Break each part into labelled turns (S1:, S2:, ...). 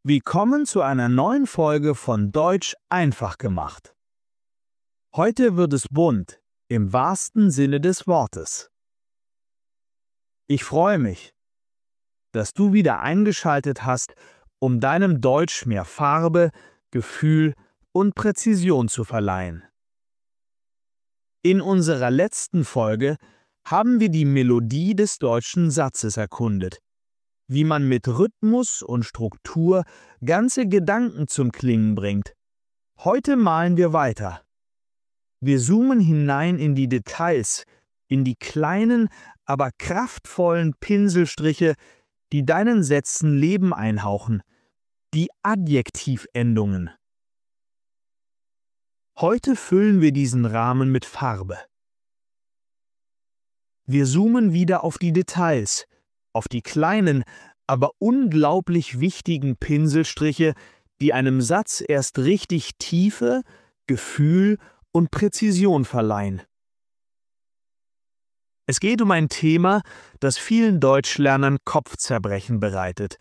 S1: Willkommen zu einer neuen Folge von Deutsch einfach gemacht. Heute wird es bunt, im wahrsten Sinne des Wortes. Ich freue mich, dass du wieder eingeschaltet hast, um deinem Deutsch mehr Farbe, Gefühl und Präzision zu verleihen. In unserer letzten Folge haben wir die Melodie des deutschen Satzes erkundet, wie man mit Rhythmus und Struktur ganze Gedanken zum Klingen bringt. Heute malen wir weiter. Wir zoomen hinein in die Details, in die kleinen, aber kraftvollen Pinselstriche, die deinen Sätzen Leben einhauchen, die Adjektivendungen. Heute füllen wir diesen Rahmen mit Farbe. Wir zoomen wieder auf die Details, auf die kleinen, aber unglaublich wichtigen Pinselstriche, die einem Satz erst richtig Tiefe, Gefühl und Präzision verleihen. Es geht um ein Thema, das vielen Deutschlernern Kopfzerbrechen bereitet.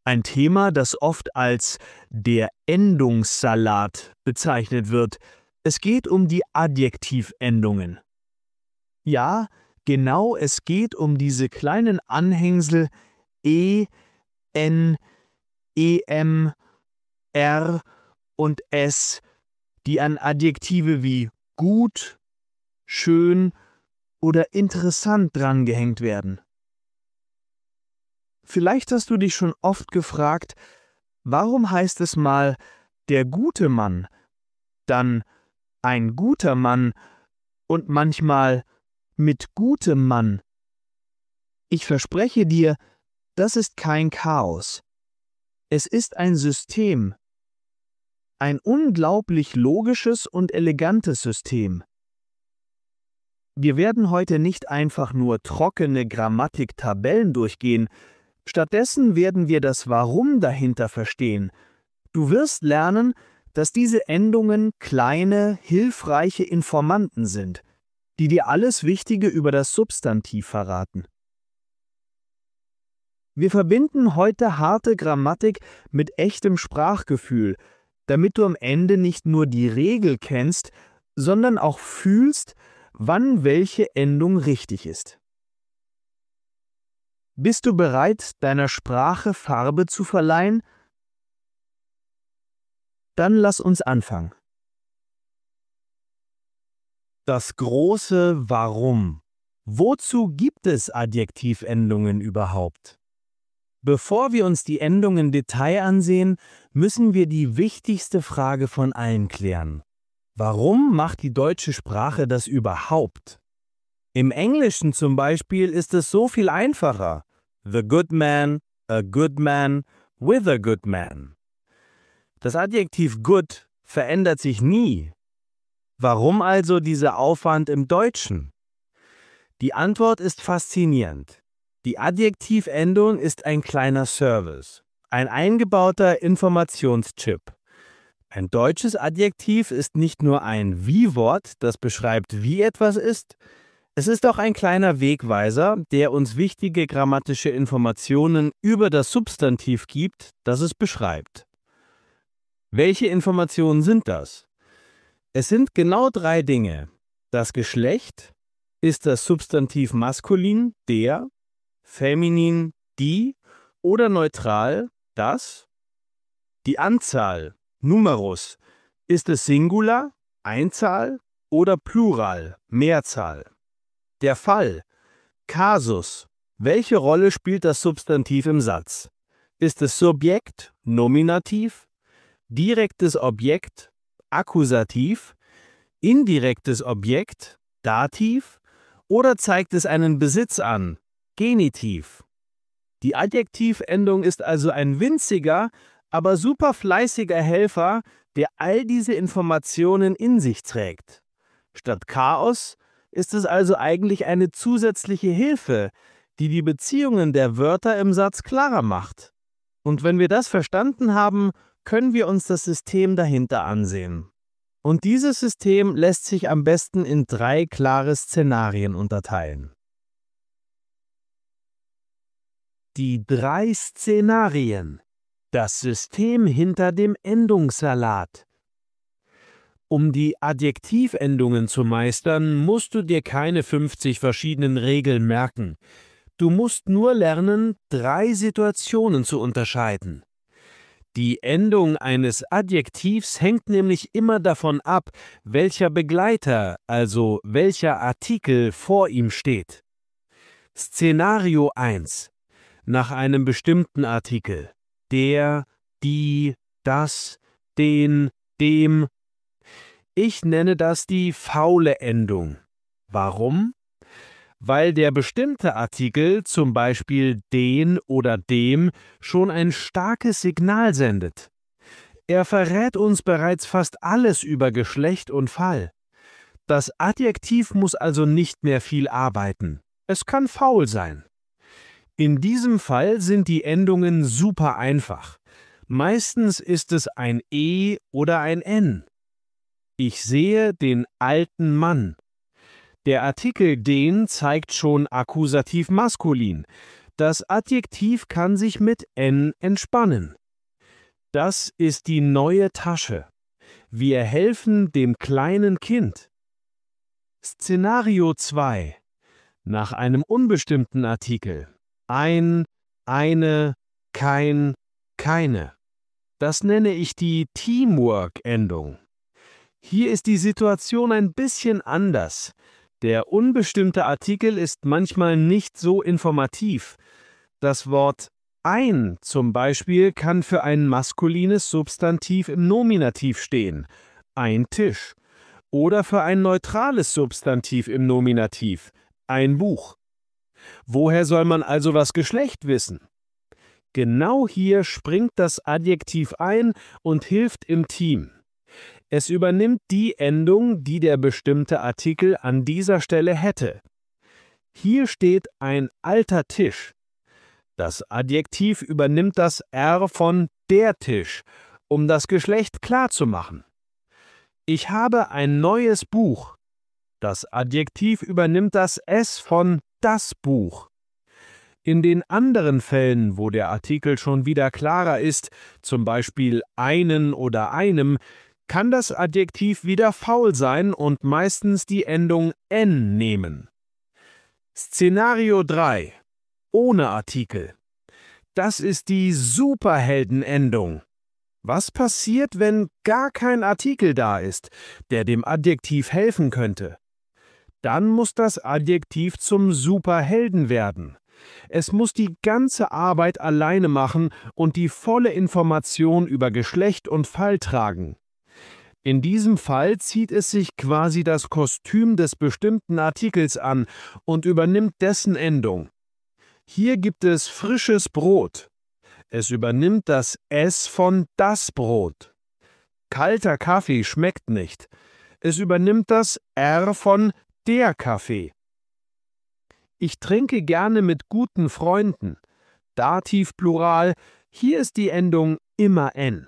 S1: Ein Thema, das oft als der Endungssalat bezeichnet wird. Es geht um die Adjektivendungen. Ja, genau, es geht um diese kleinen Anhängsel e, n, em, r und s, die an Adjektive wie gut, schön oder interessant drangehängt werden. Vielleicht hast du dich schon oft gefragt, warum heißt es mal der gute Mann, dann ein guter Mann und manchmal mit gutem Mann. Ich verspreche dir, das ist kein Chaos. Es ist ein System. Ein unglaublich logisches und elegantes System. Wir werden heute nicht einfach nur trockene Grammatiktabellen durchgehen, stattdessen werden wir das Warum dahinter verstehen. Du wirst lernen, dass diese Endungen kleine, hilfreiche Informanten sind, die dir alles Wichtige über das Substantiv verraten. Wir verbinden heute harte Grammatik mit echtem Sprachgefühl, damit du am Ende nicht nur die Regel kennst, sondern auch fühlst, wann welche Endung richtig ist. Bist du bereit, deiner Sprache Farbe zu verleihen? Dann lass uns anfangen. Das große Warum. Wozu gibt es Adjektivendungen überhaupt? Bevor wir uns die Endungen im Detail ansehen, müssen wir die wichtigste Frage von allen klären. Warum macht die deutsche Sprache das überhaupt? Im Englischen zum Beispiel ist es so viel einfacher. The good man, a good man, with a good man. Das Adjektiv good verändert sich nie. Warum also dieser Aufwand im Deutschen? Die Antwort ist faszinierend. Die Adjektivendung ist ein kleiner Service, ein eingebauter Informationschip. Ein deutsches Adjektiv ist nicht nur ein Wie-Wort, das beschreibt, wie etwas ist, es ist auch ein kleiner Wegweiser, der uns wichtige grammatische Informationen über das Substantiv gibt, das es beschreibt. Welche Informationen sind das? Es sind genau 3 Dinge. Das Geschlecht, ist das Substantiv maskulin, der, feminin, die oder neutral, das? Die Anzahl, Numerus, ist es Singular, Einzahl oder Plural, Mehrzahl? Der Fall, Kasus, welche Rolle spielt das Substantiv im Satz? Ist es Subjekt, Nominativ, direktes Objekt, Akkusativ, indirektes Objekt, Dativ oder zeigt es einen Besitz an, Genitiv? Die Adjektivendung ist also ein winziger, aber super fleißiger Helfer, der all diese Informationen in sich trägt. Statt Chaos ist es also eigentlich eine zusätzliche Hilfe, die die Beziehungen der Wörter im Satz klarer macht. Und wenn wir das verstanden haben, können wir uns das System dahinter ansehen. Und dieses System lässt sich am besten in 3 klare Szenarien unterteilen. Die 3 Szenarien. Das System hinter dem Endungssalat. Um die Adjektivendungen zu meistern, musst du dir keine 50 verschiedenen Regeln merken. Du musst nur lernen, 3 Situationen zu unterscheiden. Die Endung eines Adjektivs hängt nämlich immer davon ab, welcher Begleiter, also welcher Artikel vor ihm steht. Szenario 1. Nach einem bestimmten Artikel. Der, die, das, den, dem. Ich nenne das die faule Endung. Warum? Weil der bestimmte Artikel, zum Beispiel den oder dem, schon ein starkes Signal sendet. Er verrät uns bereits fast alles über Geschlecht und Fall. Das Adjektiv muss also nicht mehr viel arbeiten. Es kann faul sein. In diesem Fall sind die Endungen super einfach. Meistens ist es ein E oder ein N. Ich sehe den alten Mann. Der Artikel den zeigt schon Akkusativ maskulin. Das Adjektiv kann sich mit N entspannen. Das ist die neue Tasche. Wir helfen dem kleinen Kind. Szenario 2. Nach einem unbestimmten Artikel. Ein, eine, kein, keine. Das nenne ich die Teamwork-Endung. Hier ist die Situation ein bisschen anders. Der unbestimmte Artikel ist manchmal nicht so informativ. Das Wort ein zum Beispiel kann für ein maskulines Substantiv im Nominativ stehen, ein Tisch, oder für ein neutrales Substantiv im Nominativ, ein Buch. Woher soll man also das Geschlecht wissen? Genau hier springt das Adjektiv ein und hilft im Team. Es übernimmt die Endung, die der bestimmte Artikel an dieser Stelle hätte. Hier steht ein alter Tisch. Das Adjektiv übernimmt das R von der Tisch, um das Geschlecht klarzumachen. Ich habe ein neues Buch. Das Adjektiv übernimmt das S von das Buch. In den anderen Fällen, wo der Artikel schon wieder klarer ist, zum Beispiel einen oder einem, kann das Adjektiv wieder faul sein und meistens die Endung N nehmen. Szenario 3. Ohne Artikel. Das ist die Superheldenendung. Was passiert, wenn gar kein Artikel da ist, der dem Adjektiv helfen könnte? Dann muss das Adjektiv zum Superhelden werden. Es muss die ganze Arbeit alleine machen und die volle Information über Geschlecht und Fall tragen. In diesem Fall zieht es sich quasi das Kostüm des bestimmten Artikels an und übernimmt dessen Endung. Hier gibt es frisches Brot. Es übernimmt das S von das Brot. Kalter Kaffee schmeckt nicht. Es übernimmt das R von der Kaffee. Ich trinke gerne mit guten Freunden. Dativ Plural, hier ist die Endung immer N.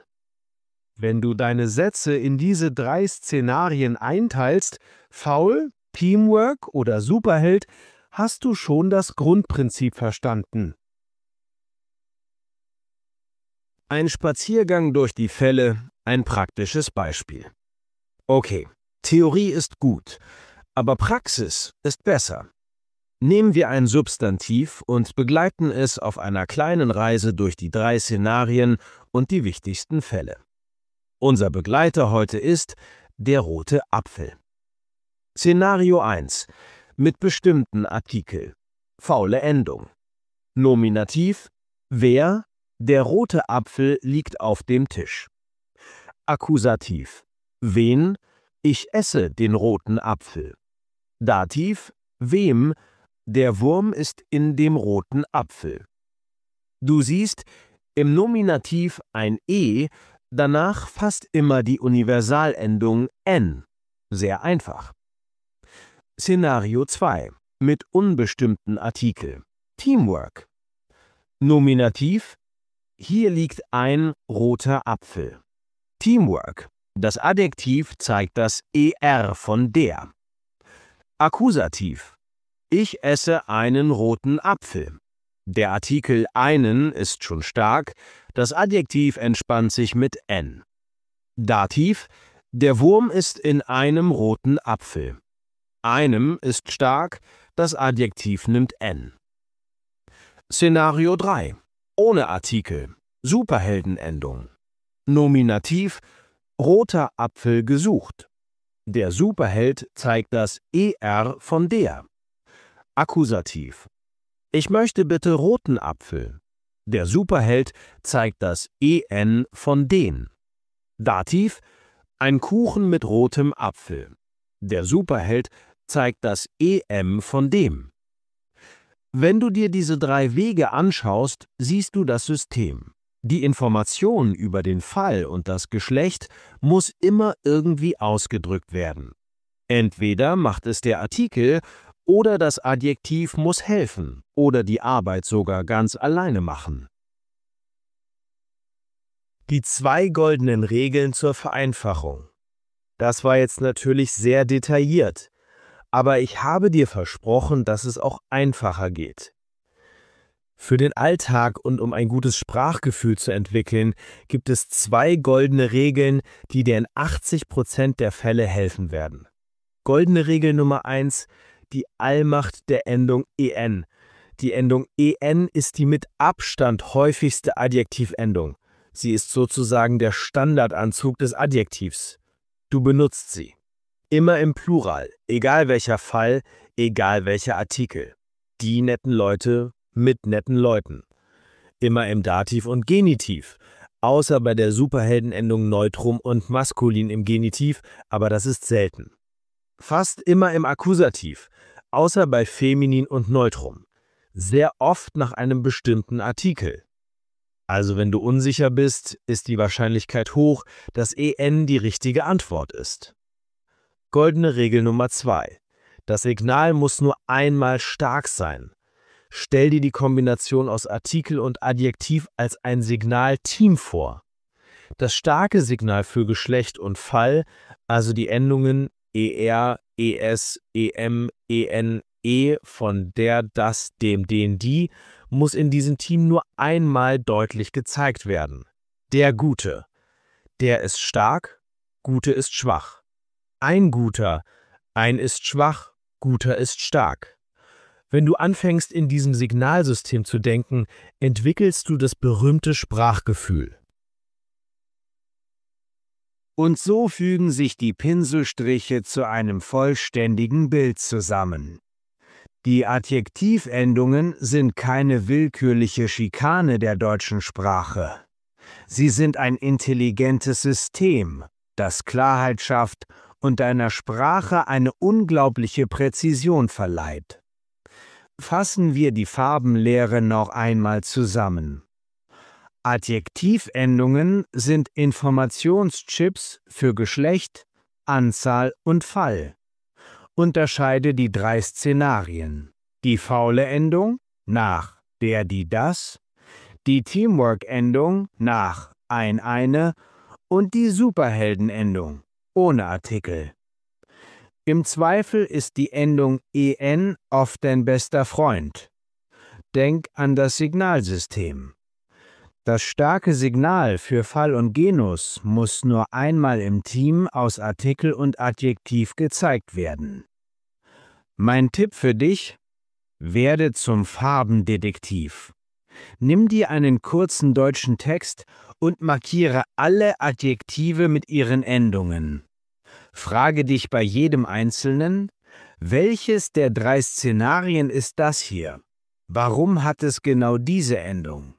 S1: Wenn du deine Sätze in diese 3 Szenarien einteilst, faul, Teamwork oder Superheld, hast du schon das Grundprinzip verstanden. Ein Spaziergang durch die Fälle, ein praktisches Beispiel. Okay, Theorie ist gut, aber Praxis ist besser. Nehmen wir ein Substantiv und begleiten es auf einer kleinen Reise durch die 3 Szenarien und die wichtigsten Fälle. Unser Begleiter heute ist der rote Apfel. Szenario 1. Mit bestimmten Artikel. Faule Endung. Nominativ. Wer? Der rote Apfel liegt auf dem Tisch. Akkusativ. Wen? Ich esse den roten Apfel. Dativ. Wem? Der Wurm ist in dem roten Apfel. Du siehst, im Nominativ ein E, danach fast immer die Universalendung N. Sehr einfach. Szenario 2. Mit unbestimmten Artikel. Teamwork. Nominativ. Hier liegt ein roter Apfel. Teamwork. Das Adjektiv zeigt das ER von der. Akkusativ. Ich esse einen roten Apfel. Der Artikel einen ist schon stark, das Adjektiv entspannt sich mit n. Dativ: Der Wurm ist in einem roten Apfel. Einem ist stark, das Adjektiv nimmt n. Szenario 3: Ohne Artikel, Superheldenendung. Nominativ: Roter Apfel gesucht. Der Superheld zeigt das ER von der. Akkusativ: Ich möchte bitte roten Apfel. Der Superheld zeigt das EN von den. Dativ: Ein Kuchen mit rotem Apfel. Der Superheld zeigt das EM von dem. Wenn du dir diese 3 Wege anschaust, siehst du das System. Die Information über den Fall und das Geschlecht muss immer irgendwie ausgedrückt werden. Entweder macht es der Artikel oder das Adjektiv muss helfen oder die Arbeit sogar ganz alleine machen. Die 2 goldenen Regeln zur Vereinfachung. Das war jetzt natürlich sehr detailliert, aber ich habe dir versprochen, dass es auch einfacher geht. Für den Alltag und um ein gutes Sprachgefühl zu entwickeln, gibt es 2 goldene Regeln, die dir in 80% der Fälle helfen werden. Goldene Regel Nummer 1: Die Allmacht der Endung en. Die Endung en ist die mit Abstand häufigste Adjektivendung. Sie ist sozusagen der Standardanzug des Adjektivs. Du benutzt sie. Immer im Plural, egal welcher Fall, egal welcher Artikel. Die netten Leute mit netten Leuten. Immer im Dativ und Genitiv, außer bei der Superheldenendung Neutrum und Maskulin im Genitiv, aber das ist selten. Fast immer im Akkusativ, außer bei Feminin und Neutrum. Sehr oft nach einem bestimmten Artikel. Also wenn du unsicher bist, ist die Wahrscheinlichkeit hoch, dass en die richtige Antwort ist. Goldene Regel Nummer 2: Das Signal muss nur einmal stark sein. Stell dir die Kombination aus Artikel und Adjektiv als ein Signalteam vor. Das starke Signal für Geschlecht und Fall, also die Endungen er, es, em, en, von der, das, dem, den, die, muss in diesem Team nur einmal deutlich gezeigt werden. Der Gute. Der ist stark, Gute ist schwach. Ein Guter, ein ist schwach, Guter ist stark. Wenn du anfängst, in diesem Signalsystem zu denken, entwickelst du das berühmte Sprachgefühl. Und so fügen sich die Pinselstriche zu einem vollständigen Bild zusammen. Die Adjektivendungen sind keine willkürliche Schikane der deutschen Sprache. Sie sind ein intelligentes System, das Klarheit schafft und deiner Sprache eine unglaubliche Präzision verleiht. Fassen wir die Farbenlehre noch einmal zusammen. Adjektivendungen sind Informationschips für Geschlecht, Anzahl und Fall. Unterscheide die 3 Szenarien. Die faule Endung nach der, die, das, die Teamwork-Endung nach ein, eine und die Superheldenendung ohne Artikel. Im Zweifel ist die Endung en oft dein bester Freund. Denk an das Signalsystem. Das starke Signal für Fall und Genus muss nur einmal im Team aus Artikel und Adjektiv gezeigt werden. Mein Tipp für dich: Werde zum Farbendetektiv. Nimm dir einen kurzen deutschen Text und markiere alle Adjektive mit ihren Endungen. Frage dich bei jedem Einzelnen: Welches der 3 Szenarien ist das hier? Warum hat es genau diese Endung?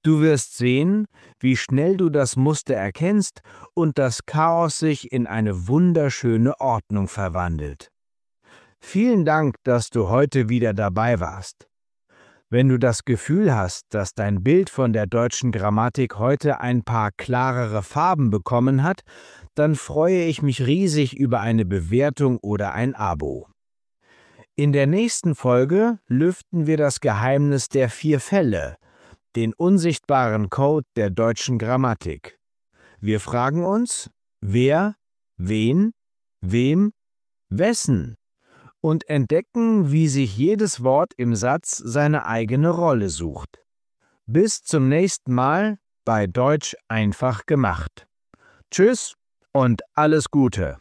S1: Du wirst sehen, wie schnell du das Muster erkennst und das Chaos sich in eine wunderschöne Ordnung verwandelt. Vielen Dank, dass du heute wieder dabei warst. Wenn du das Gefühl hast, dass dein Bild von der deutschen Grammatik heute ein paar klarere Farben bekommen hat, dann freue ich mich riesig über eine Bewertung oder ein Abo. In der nächsten Folge lüften wir das Geheimnis der 4 Fälle, den unsichtbaren Code der deutschen Grammatik. Wir fragen uns: Wer, wen, wem, wessen und entdecken, wie sich jedes Wort im Satz seine eigene Rolle sucht. Bis zum nächsten Mal bei Deutsch einfach gemacht. Tschüss und alles Gute!